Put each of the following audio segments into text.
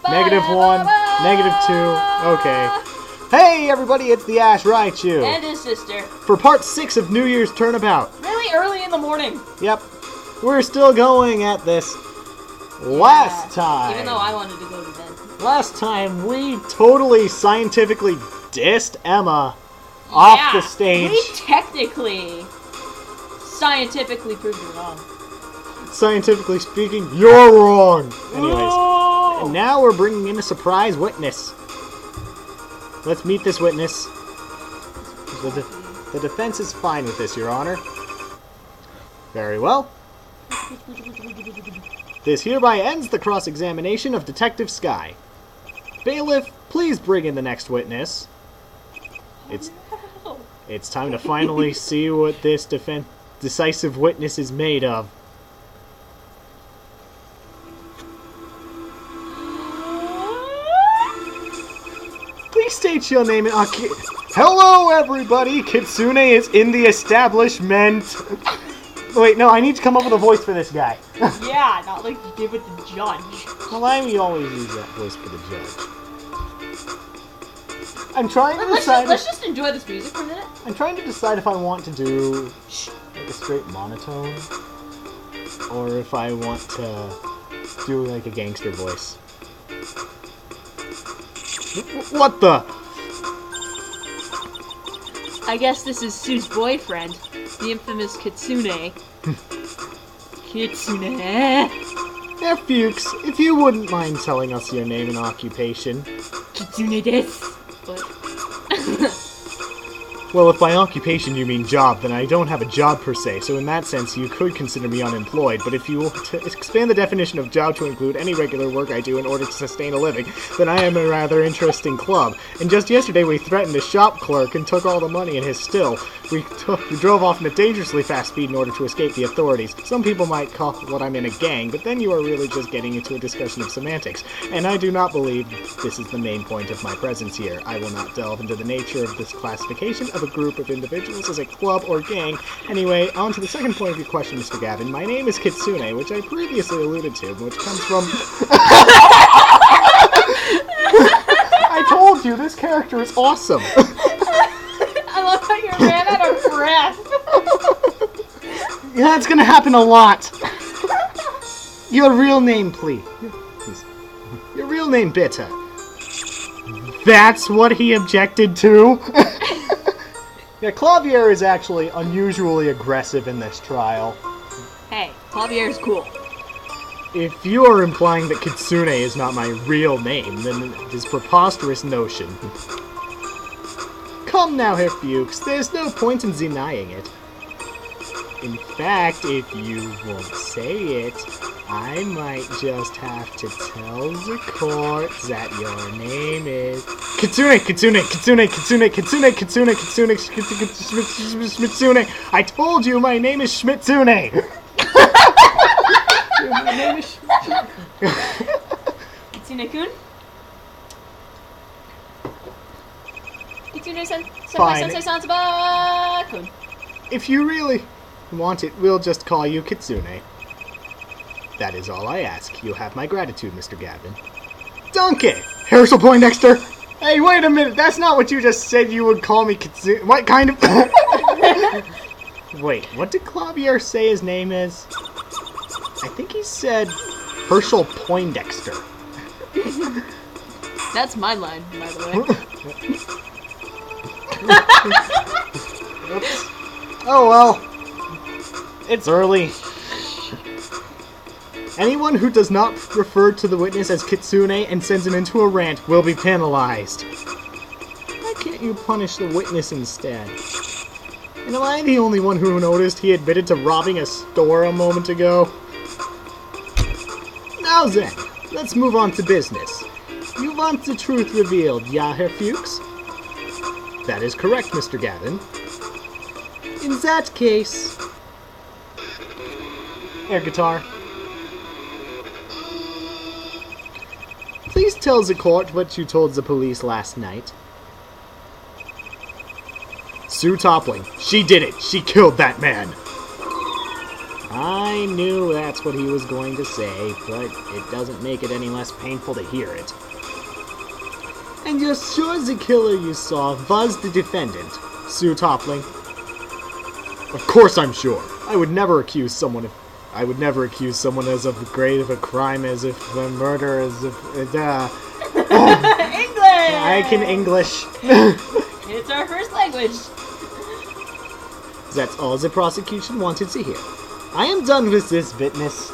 -1, -2. Okay. Hey, everybody, it's the Ash Raichu. And his sister. For part 6 of New Year's Turnabout. Really early in the morning. Yep. We're still going at this. Last time. Even though I wanted to go to bed. Last time, we totally scientifically dissed Emma off the stage. We technically, scientifically proved her wrong. Scientifically speaking, you're wrong. Anyways, Whoa. and now we're bringing in a surprise witness. Let's meet this witness. The defense is fine with this, Your Honor. Very well. This hereby ends the cross-examination of Detective Sky. Bailiff, please bring in the next witness. It's time to finally see what this decisive witness is made of. Please state your name and Hello, everybody! Kitsune is in the establishment. Wait, no, I need to come up with a voice for this guy. Yeah, not like you did with the judge. Well, I always use that voice for the judge. I'm trying to decide. Let's just enjoy this music for a minute. I'm trying to decide if I want to do like a straight monotone, or if I want to do like a gangster voice. What the? I guess this is Sue's boyfriend, the infamous Kitsune. Kitsune. Yeah, Fuchs, if you wouldn't mind telling us your name and occupation. Kitsune desu. What? Well, if by occupation you mean job, then I don't have a job per se, so in that sense you could consider me unemployed, but if you want to expand the definition of job to include any regular work I do in order to sustain a living, then I am a rather interesting club. And just yesterday we threatened a shop clerk and took all the money in his still. We drove off in a dangerously fast speed in order to escape the authorities. Some people might call what I'm in a gang, but then you are really just getting into a discussion of semantics, and I do not believe this is the main point of my presence here. I will not delve into the nature of this classification of a group of individuals as a club or gang. Anyway, on to the second point of your question, Mr. Gavin. My name is Kitsune, which I previously alluded to, which comes from... I told you, this character is awesome! I love how you ran out of breath! Yeah, it's gonna happen a lot! Your real name, please. Your real name, Bitter. That's what he objected to? Yeah, Clavier is actually unusually aggressive in this trial. Hey, Clavier's cool. If you are implying that Kitsune is not my real name, then it is a preposterous notion. Come now, Herr Fuchs, there's no point in denying it. In fact, if you won't say it, I might just have to tell the court that your name is... Kitsune! Schmitsune! I told you my name is Schmitsune! My name is Kitsune-kun? Kitsune-sensei-kun. If you really want it, we'll just call you Kitsune. That is all I ask. You have my gratitude, Mr. Gavin. Donkey! Herschel Poindexter! Hey, wait a minute! That's not what you just said you would call me Kitsune. What kind of... Wait, what did Clavier say his name is? I think he said Herschel Poindexter. That's my line, by the way. Oops. Oh well. It's early. Anyone who does not refer to the witness as Kitsune and sends him into a rant will be penalized. Why can't you punish the witness instead? And am I the only one who noticed he admitted to robbing a store a moment ago? Now then, let's move on to business. You want the truth revealed, ja, Herr Fuchs? That is correct, Mr. Gavin. In that case... Air guitar. Please tell the court what you told the police last night. Sue Toppling. She did it. She killed that man. I knew that's what he was going to say, but it doesn't make it any less painful to hear it. And you're sure the killer you saw was the defendant, Sue Toppling? Of course I'm sure. I would never accuse someone as of great of a crime as if a murder as if... English! I can English. It's our first language. That's all the prosecution wanted to hear. I am done with this witness.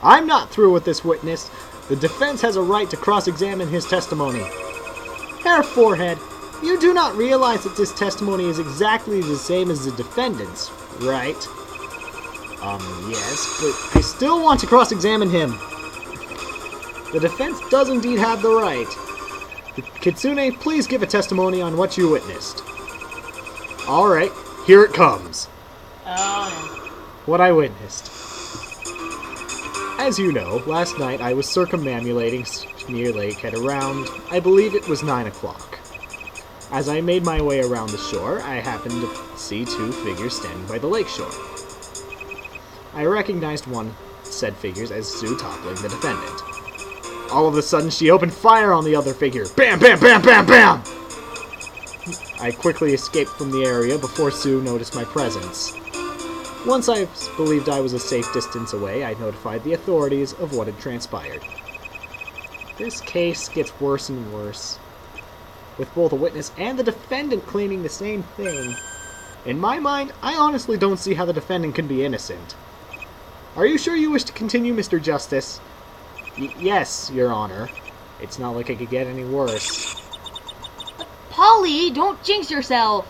I'm not through with this witness. The defense has a right to cross-examine his testimony. Herr Forehead, you do not realize that this testimony is exactly the same as the defendant's, right? Yes, but I still want to cross-examine him. The defense does indeed have the right. Kitsune, please give a testimony on what you witnessed. Alright, here it comes. What I witnessed. As you know, last night I was circumambulating Schmitsune Lake at around, I believe it was 9 o'clock. As I made my way around the shore, I happened to see two figures standing by the lake shore. I recognized one said figures as Sue Toppling, the defendant. All of a sudden, she opened fire on the other figure. Bam, bam, bam, bam, bam! I quickly escaped from the area before Sue noticed my presence. Once I believed I was a safe distance away, I notified the authorities of what had transpired. This case gets worse and worse, with both a witness and the defendant claiming the same thing. In my mind, I honestly don't see how the defendant can be innocent. Are you sure you wish to continue, Mr. Justice? Yes, Your Honor. It's not like it could get any worse. Polly, don't jinx yourself.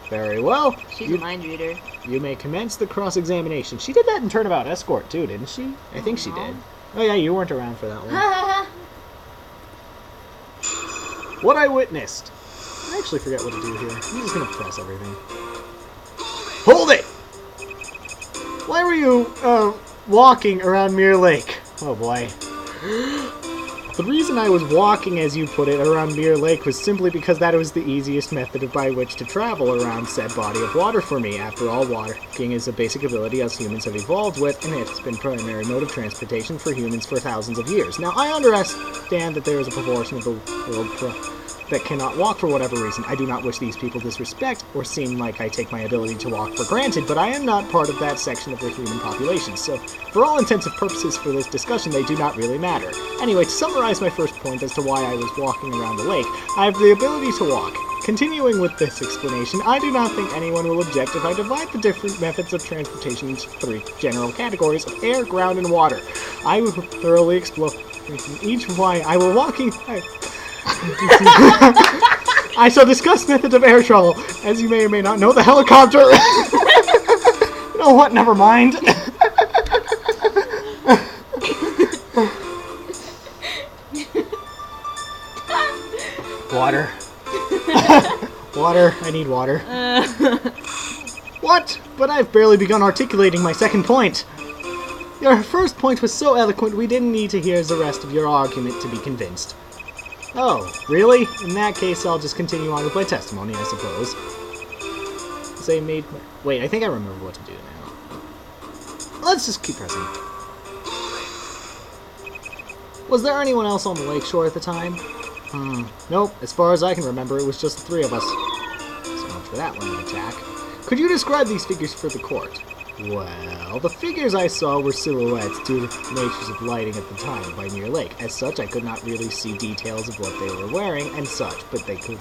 Very well. She's a mind reader. You may commence the cross-examination. She did that in Turnabout Escort, too, didn't she? I think she did. Oh, yeah, you weren't around for that one. What I witnessed. I actually forget what to do here. I'm just going to press everything. Hold it! Why were you, walking around Mirror Lake? Oh, boy. The reason I was walking, as you put it, around Mirror Lake was simply because that was the easiest method by which to travel around said body of water for me. After all, walking is a basic ability us humans have evolved with, and it's been primary mode of transportation for humans for thousands of years. Now, I understand that there is a proportion of the world that cannot walk for whatever reason. I do not wish these people disrespect or seem like I take my ability to walk for granted, but I am not part of that section of the human population, so for all intents and purposes for this discussion, they do not really matter. Anyway, to summarize my first point as to why I was walking around the lake, I have the ability to walk. Continuing with this explanation, I do not think anyone will object if I divide the different methods of transportation into three general categories of air, ground, and water. I will thoroughly explore each why I will walking... I shall discuss methods of air travel. As you may or may not know, the helicopter... You know what? Never mind. Water. Water. I need water. What? But I've barely begun articulating my second point. Your first point was so eloquent we didn't need to hear the rest of your argument to be convinced. Oh, really? In that case, I'll just continue on with my testimony, I suppose. Wait, I think I remember what to do now. Let's just keep pressing. Was there anyone else on the lakeshore at the time? Nope. As far as I can remember, it was just the three of us. So much for that line of attack. Could you describe these figures for the court? Well, the figures I saw were silhouettes due to the natures of lighting at the time by Mirror Lake. As such, I could not really see details of what they were wearing and such, but could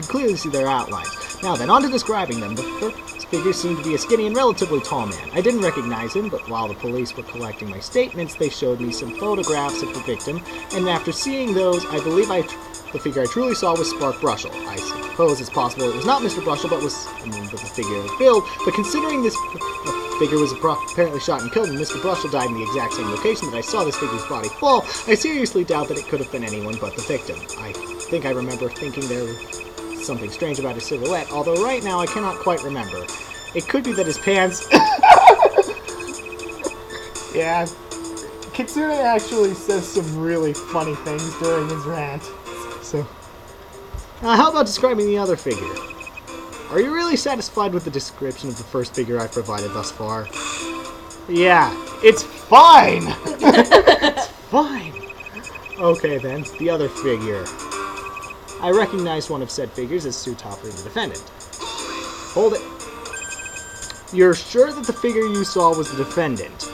clearly see their outlines. Now then, on to describing them. The first figure seemed to be a skinny and relatively tall man. I didn't recognize him, but while the police were collecting my statements, they showed me some photographs of the victim, and after seeing those, I believe the figure I truly saw was Spark Brushel. I suppose it's possible it was not Mr. Brushel, but was the figure of build, but considering this figure was apparently shot and killed and Mr. Brushel died in the exact same location that I saw this figure's body fall, I seriously doubt that it could have been anyone but the victim. I think I remember thinking there was something strange about his silhouette, although right now I cannot quite remember. It could be that his pants... Yeah, Kitsune actually says some really funny things during his rant. So, how about describing the other figure? Are you really satisfied with the description of the first figure I've provided thus far? Yeah, it's fine! It's fine! Okay then, the other figure. I recognize one of said figures as Sue Topper, the defendant. Hold it. You're sure that the figure you saw was the defendant?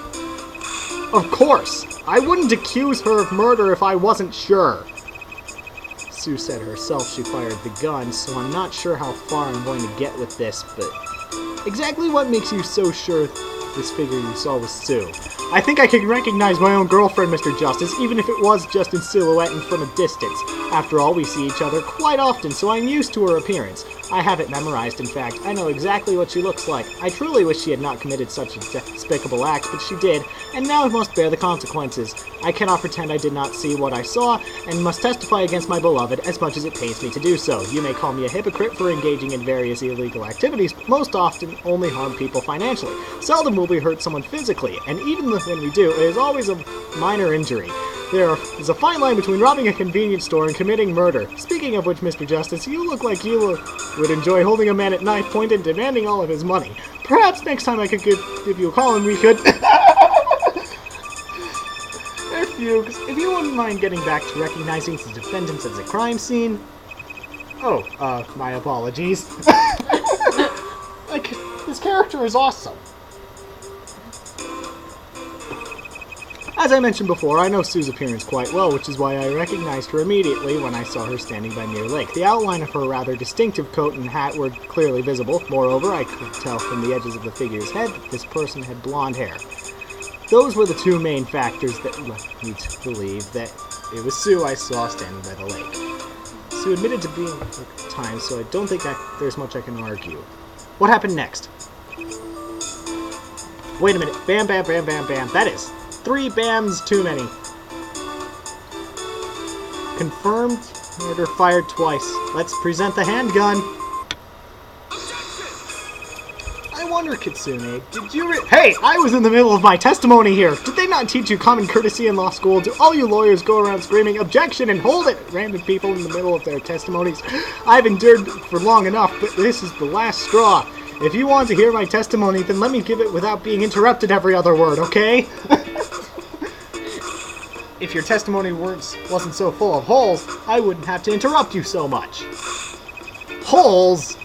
Of course! I wouldn't accuse her of murder if I wasn't sure. Sue said herself she fired the gun, so I'm not sure how far I'm going to get with this, but exactly what makes you so sure this figure you saw was Sue? I think I can recognize my own girlfriend, Mr. Justice, even if it was just in silhouette and from a distance. After all, we see each other quite often, so I'm used to her appearance. I have it memorized, in fact. I know exactly what she looks like. I truly wish she had not committed such a despicable act, but she did, and now I must bear the consequences. I cannot pretend I did not see what I saw, and must testify against my beloved as much as it pains me to do so. You may call me a hypocrite for engaging in various illegal activities, but most often only harm people financially. Seldom will we hurt someone physically, and even when we do, it is always a minor injury. There is a fine line between robbing a convenience store and committing murder. Speaking of which, Mr. Justice, you look like you would enjoy holding a man at knife point and demanding all of his money. Perhaps next time I could give you a call and we could... If you wouldn't mind getting back to recognizing the defendants as a crime scene... Oh, my apologies. Like, this character is awesome. As I mentioned before, I know Sue's appearance quite well, which is why I recognized her immediately when I saw her standing by Mirror Lake. The outline of her rather distinctive coat and hat were clearly visible. Moreover, I could tell from the edges of the figure's head that this person had blonde hair. Those were the two main factors that led me to believe that it was Sue I saw standing by the lake. Sue admitted to being at the time, so I don't think there's much I can argue. What happened next? Wait a minute. Bam, bam, bam, bam, bam. That is 3 bams too many. Confirmed. Murder fired twice. Let's present the handgun. I wonder, Kitsune, did you Hey, I was in the middle of my testimony here. Did they not teach you common courtesy in law school? Do all you lawyers go around screaming, objection and hold it, at random people in the middle of their testimonies? I've endured for long enough, but this is the last straw. If you want to hear my testimony, then let me give it without being interrupted every other word, okay? If your testimony wasn't so full of holes, I wouldn't have to interrupt you so much. Holes?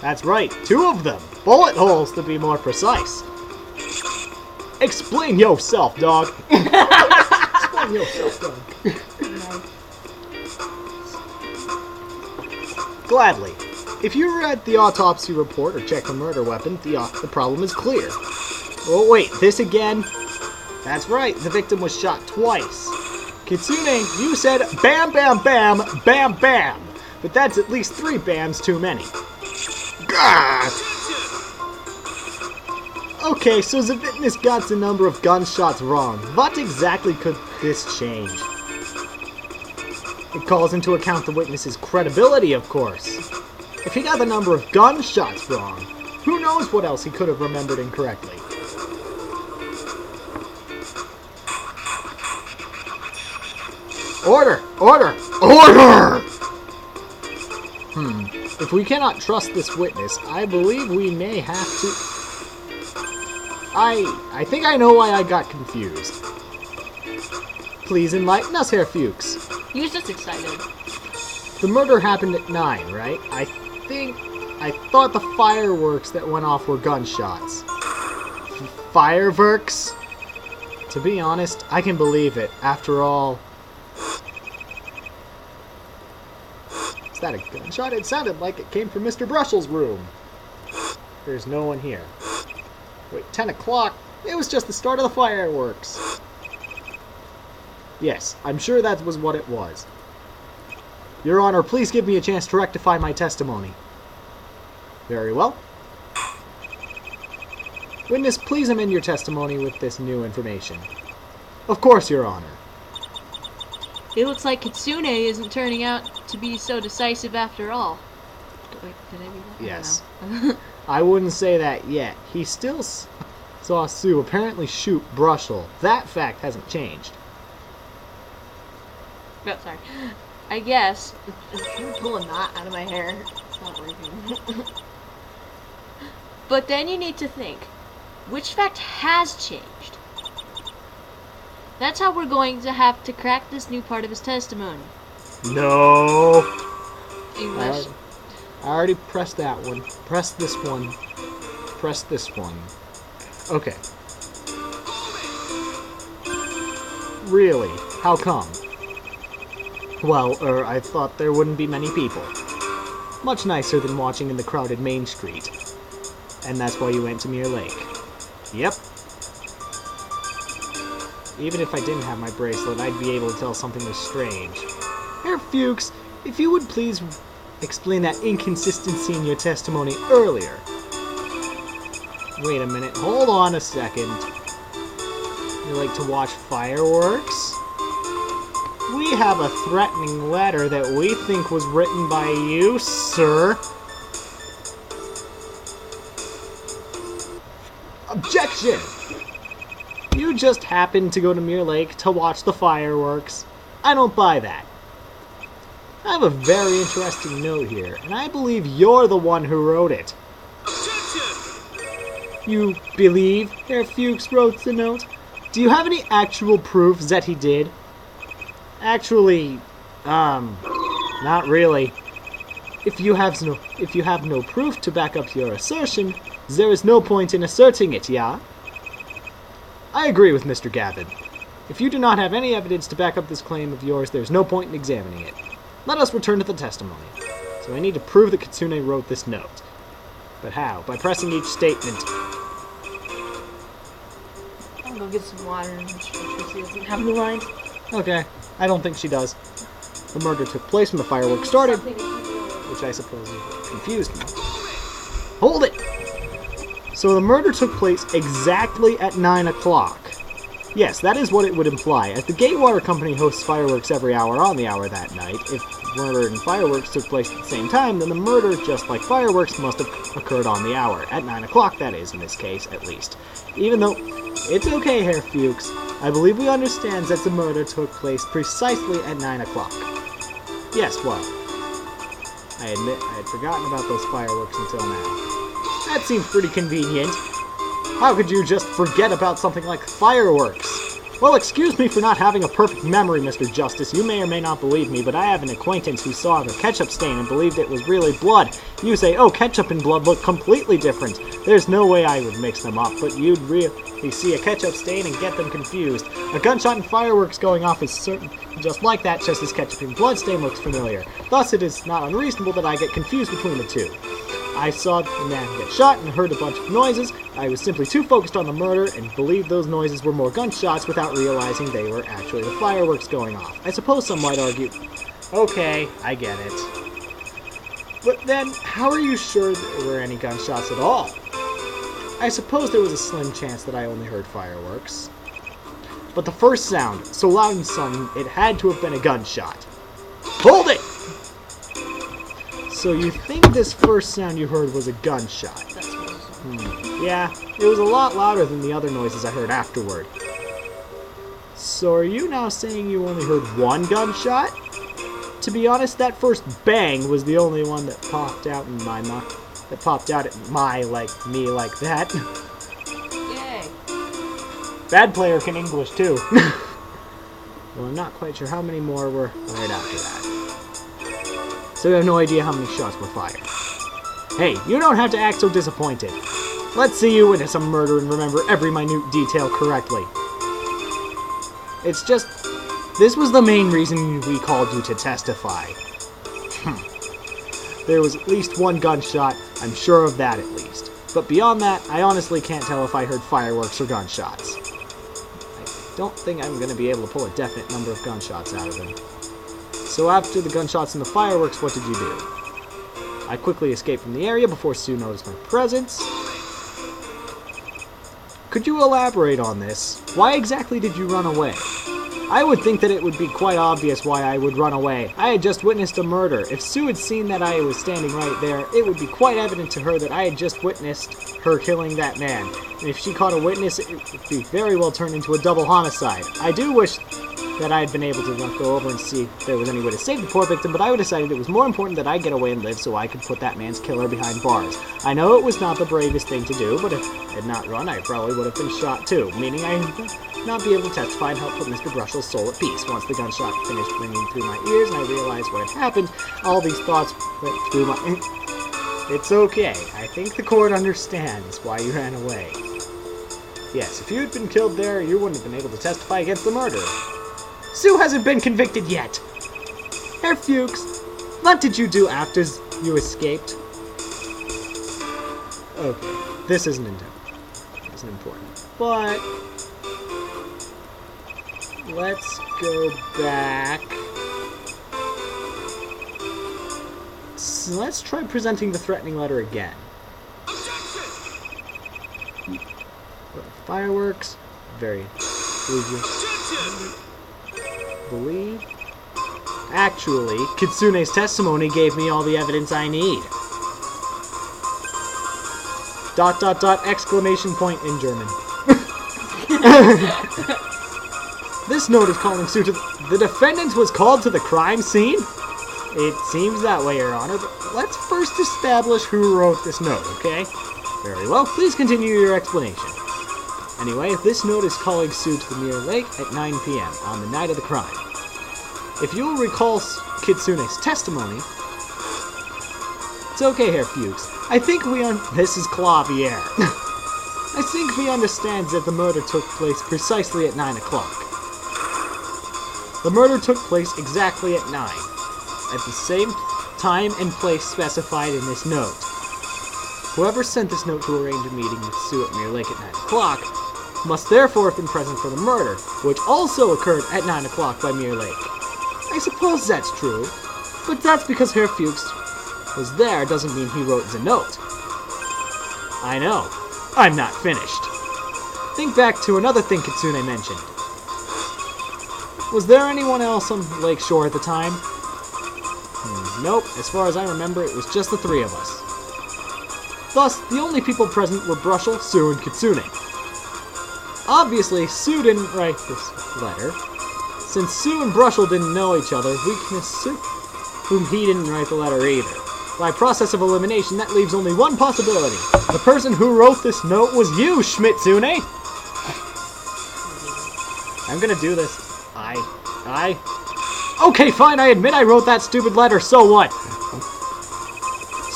That's right, 2 of them. Bullet holes, to be more precise. Explain yourself, dog. Explain yourself, dog. Gladly. If you read the autopsy report or checked the murder weapon, the problem is clear. Oh wait, this again? That's right, the victim was shot twice. Kitsune, you said bam, bam, bam, bam, bam. But that's at least 3 bams too many. Gah! Okay, so the witness got the number of gunshots wrong. What exactly could this change? It calls into account the witness's credibility, of course. If he got the number of gunshots wrong, who knows what else he could have remembered incorrectly. Order! Order! Order! If we cannot trust this witness, I believe we may have to... I think I know why I got confused. Please enlighten us, Herr Fuchs. He was just excited. The murder happened at 9, right? I thought the fireworks that went off were gunshots. Fireworks? To be honest, I can believe it. After all... Is that a gunshot? It sounded like it came from Mr. Brussels' room. There's no one here. Wait, 10 o'clock? It was just the start of the fireworks. Yes, I'm sure that was what it was. Your Honor, please give me a chance to rectify my testimony. Very well. Witness, please amend your testimony with this new information. Of course, Your Honor. It looks like Kitsune isn't turning out to be so decisive after all. Wait, did I read that? Yes. I wouldn't say that yet. He still saw Sue apparently shoot Brussel. That fact hasn't changed. Oh, sorry. I guess. I'm pull a knot out of my hair. It's not working. But then you need to think, which fact has changed? That's how we're going to have to crack this new part of his testimony. No. English. I already pressed that one. Press this one. Press this one. Okay. Really? How come? Well, I thought there wouldn't be many people. Much nicer than watching in the crowded Main Street. And that's why you went to Mirror Lake. Yep. Even if I didn't have my bracelet, I'd be able to tell something was strange. Herr Fuchs, if you would please explain that inconsistency in your testimony earlier. Wait a minute, hold on a second. You like to watch fireworks? We have a threatening letter that we think was written by you, sir. Objection! You just happened to go to Mirror Lake to watch the fireworks. I don't buy that. I have a very interesting note here, and I believe you're the one who wrote it. Objection! You believe Herr Fuchs wrote the note? Do you have any actual proof that he did? Actually, not really. If you have no proof to back up your assertion, there is no point in asserting it, yeah? I agree with Mr. Gavin. If you do not have any evidence to back up this claim of yours, there's no point in examining it. Let us return to the testimony. So I need to prove that Kitsune wrote this note. But how? By pressing each statement. I'll go get some water and make sure she doesn't have any lines. Okay, I don't think she does. The murder took place when the fireworks started, which I suppose confused me. Hold it! So the murder took place exactly at 9 o'clock. Yes, that is what it would imply, as the Gatewater Company hosts fireworks every hour on the hour that night. If murder and fireworks took place at the same time, then the murder, just like fireworks, must have occurred on the hour. At 9 o'clock, that is, in this case, at least. Even though... It's okay, Herr Fuchs. I believe we understand that the murder took place precisely at 9 o'clock. Yes, well, I admit I had forgotten about those fireworks until now. That seems pretty convenient. How could you just forget about something like fireworks? Well, excuse me for not having a perfect memory, Mr. Justice. You may or may not believe me, but I have an acquaintance who saw the ketchup stain and believed it was really blood. You say, oh, ketchup and blood look completely different. There's no way I would mix them up, but you'd really see a ketchup stain and get them confused. A gunshot and fireworks going off is certain just like that, just as ketchup and blood stain looks familiar. Thus, it is not unreasonable that I get confused between the two. I saw the man get shot and heard a bunch of noises. I was simply too focused on the murder and believed those noises were more gunshots without realizing they were actually the fireworks going off. I suppose some might argue, okay, I get it. But then, how are you sure there were any gunshots at all? I suppose there was a slim chance that I only heard fireworks. But the first sound, so loud and sudden, it had to have been a gunshot. Hold it! So you think this first sound you heard was a gunshot? Yeah, it was a lot louder than the other noises I heard afterward. So are you now saying you only heard one gunshot? To be honest, that first bang was the only one that popped out in my mind. That popped out at me like that. Yay. Bad player can English too. Well, I'm not quite sure how many more were right after that. So I have no idea how many shots were fired. Hey, you don't have to act so disappointed. Let's see you witness a murder and remember every minute detail correctly. It's just, this was the main reason we called you to testify. There was at least one gunshot, I'm sure of that at least. But beyond that, I honestly can't tell if I heard fireworks or gunshots. I don't think I'm going to be able to pull a definite number of gunshots out of him. So after the gunshots and the fireworks, what did you do? I quickly escaped from the area before Sue noticed my presence. Could you elaborate on this? Why exactly did you run away? I would think that it would be quite obvious why I would run away. I had just witnessed a murder. If Sue had seen that I was standing right there, it would be quite evident to her that I had just witnessed her killing that man. And if she caught a witness, it would be very well turned into a double homicide. I do wish that I had been able to go over and see if there was any way to save the poor victim, but I decided it was more important that I get away and live so I could put that man's killer behind bars. I know it was not the bravest thing to do, but if I had not run, I probably would have been shot too, meaning I would not be able to testify and help put Mr. Brushell's soul at peace. Once the gunshot finished ringing through my ears and I realized what had happened, all these thoughts went through my... It's okay. I think the court understands why you ran away. Yes, if you had been killed there, you wouldn't have been able to testify against the murderer. Sue hasn't been convicted yet! Herr Fuchs, what did you do after you escaped? Okay, this isn't important. But... let's go back. So let's try presenting the threatening letter again. Fireworks. Very believe. Actually, Kitsune's testimony gave me all the evidence I need. ... exclamation point in German. This note is calling Sue to the defendant was called to the crime scene? It seems that way, Your Honor, but let's first establish who wrote this note, okay? Very well, please continue your explanation. Anyway, this note is calling Sue to the Mirror Lake at 9 p.m. on the night of the crime. If you'll recall Kitsune's testimony... It's okay, Herr Fuchs. I think this is Clavier. I think we understand that the murder took place precisely at 9 o'clock. The murder took place exactly at 9, at the same time and place specified in this note. Whoever sent this note to arrange a meeting with Sue at Mirror Lake at 9 o'clock must therefore have been present for the murder, which also occurred at 9 o'clock by Mirror Lake. I suppose that's true, but that's because Herr Fuchs was there doesn't mean he wrote the note. I know. I'm not finished. Think back to another thing Kitsune mentioned. Was there anyone else on Lake Shore at the time? Nope. As far as I remember, it was just the three of us. Thus, the only people present were Brushell, Sue, and Kitsune. Obviously, Sue didn't write this letter. Since Sue and Brushell didn't know each other, we can assume he didn't write the letter either. By process of elimination, that leaves only one possibility. The person who wrote this note was you, Schmitsune! I'm gonna do this. Okay, fine, I admit I wrote that stupid letter, so what?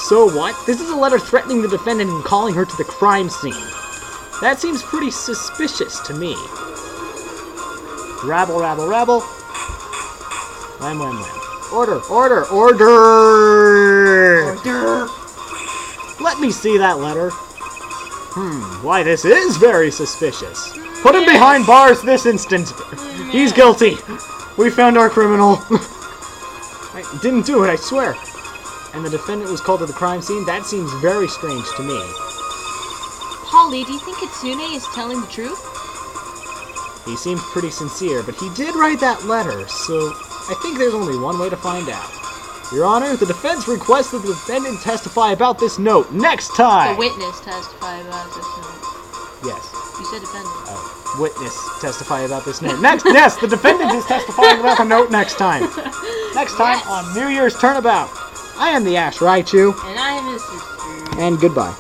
So what? This is a letter threatening the defendant and calling her to the crime scene. That seems pretty suspicious to me. Rabble, rabble, rabble. Wham, wham, wham. Order, order, order! Order! Let me see that letter. Why, this is very suspicious. Put him behind bars this instant. He's guilty. We found our criminal. I didn't do it, I swear. And the defendant was called to the crime scene? That seems very strange to me. Polly, do you think Kitsune is telling the truth? He seemed pretty sincere, but he did write that letter, so I think there's only one way to find out. Your Honor, the defense requests that the defendant testify about this note next time! The witness testify about this note. Yes. You said defendant. Witness testify about this note. Next, yes, the defendant is testifying about the note next time. Next time on New Year's Turnabout. I am the Ash Raichu. And I am his sister. And goodbye.